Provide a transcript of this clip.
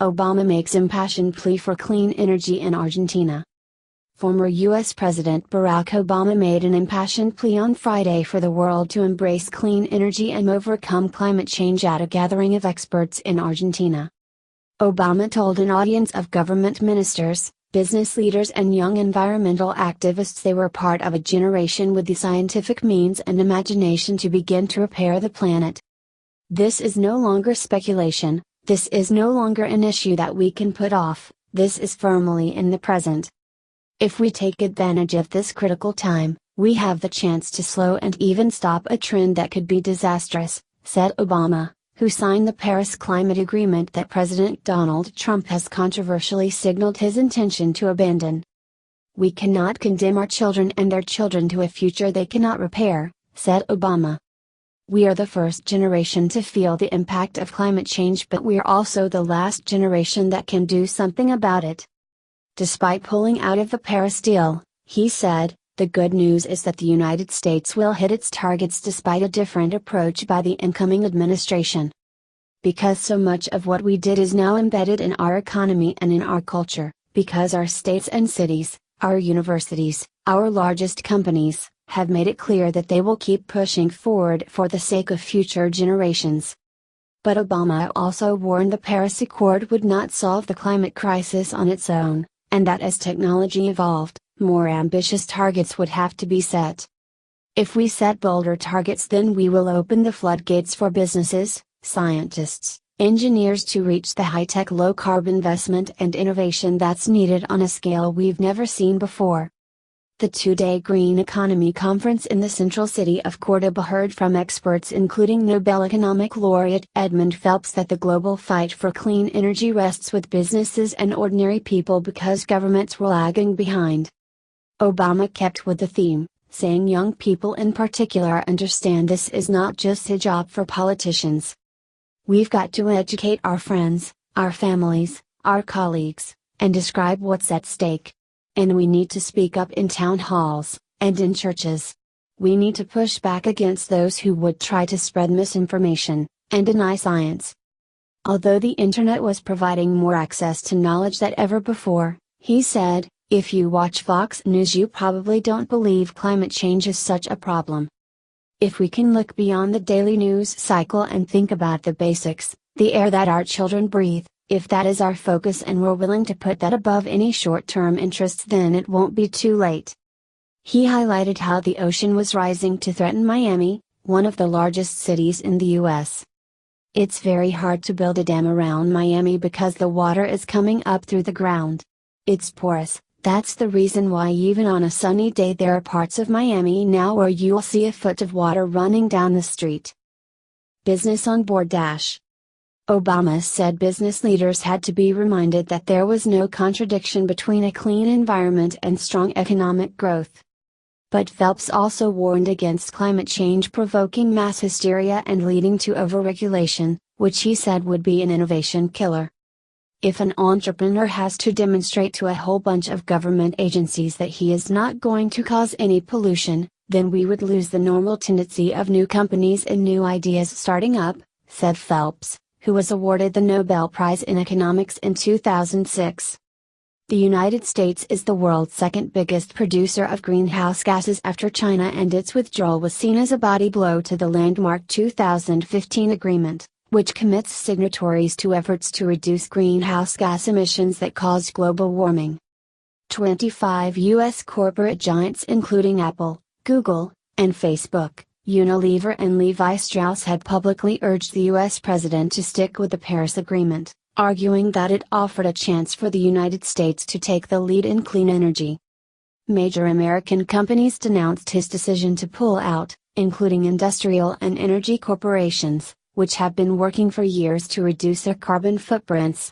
Obama makes impassioned plea for clean energy in Argentina. Former U.S. President Barack Obama made an impassioned plea on Friday for the world to embrace clean energy and overcome climate change at a gathering of experts in Argentina. Obama told an audience of government ministers, business leaders and young environmental activists they were part of a generation with the scientific means and imagination to begin to repair the planet. This is no longer speculation, this is no longer an issue that we can put off, this is firmly in the present. If we take advantage of this critical time, we have the chance to slow and even stop a trend that could be disastrous, said Obama, who signed the Paris Climate Agreement that President Donald Trump has controversially signaled his intention to abandon. We cannot condemn our children and their children to a future they cannot repair, said Obama. We are the first generation to feel the impact of climate change, but we are also the last generation that can do something about it. Despite pulling out of the Paris deal, he said, the good news is that the United States will hit its targets despite a different approach by the incoming administration. Because so much of what we did is now embedded in our economy and in our culture, because our states and cities, our universities, our largest companies, have made it clear that they will keep pushing forward for the sake of future generations. But Obama also warned the Paris Accord would not solve the climate crisis on its own, and that as technology evolved, more ambitious targets would have to be set. If we set bolder targets, then we will open the floodgates for businesses, scientists, engineers to reach the high-tech low-carbon investment and innovation that's needed on a scale we've never seen before. The two-day Green Economy Conference in the central city of Cordoba heard from experts including Nobel Economic Laureate Edmund Phelps that the global fight for clean energy rests with businesses and ordinary people because governments were lagging behind. Obama kept with the theme, saying young people in particular understand this is not just a job for politicians. We've got to educate our friends, our families, our colleagues, and describe what's at stake. And we need to speak up in town halls, and in churches. We need to push back against those who would try to spread misinformation, and deny science. Although the internet was providing more access to knowledge than ever before, he said, if you watch Fox News you probably don't believe climate change is such a problem. If we can look beyond the daily news cycle and think about the basics, the air that our children breathe, if that is our focus and we're willing to put that above any short-term interests, then it won't be too late. He highlighted how the ocean was rising to threaten Miami, one of the largest cities in the U.S. It's very hard to build a dam around Miami because the water is coming up through the ground. It's porous, that's the reason why even on a sunny day there are parts of Miami now where you'll see a foot of water running down the street. Business on board. Obama said business leaders had to be reminded that there was no contradiction between a clean environment and strong economic growth. But Phelps also warned against climate change provoking mass hysteria and leading to overregulation, which he said would be an innovation killer. If an entrepreneur has to demonstrate to a whole bunch of government agencies that he is not going to cause any pollution, then we would lose the normal tendency of new companies and new ideas starting up, said Phelps, who was awarded the Nobel Prize in Economics in 2006. The United States is the world's second biggest producer of greenhouse gases after China, and its withdrawal was seen as a body blow to the landmark 2015 agreement, which commits signatories to efforts to reduce greenhouse gas emissions that cause global warming. 25 U.S. corporate giants including Apple, Google, and Facebook, Unilever and Levi Strauss had publicly urged the U.S. president to stick with the Paris Agreement, arguing that it offered a chance for the United States to take the lead in clean energy. Major American companies denounced his decision to pull out, including industrial and energy corporations, which have been working for years to reduce their carbon footprints,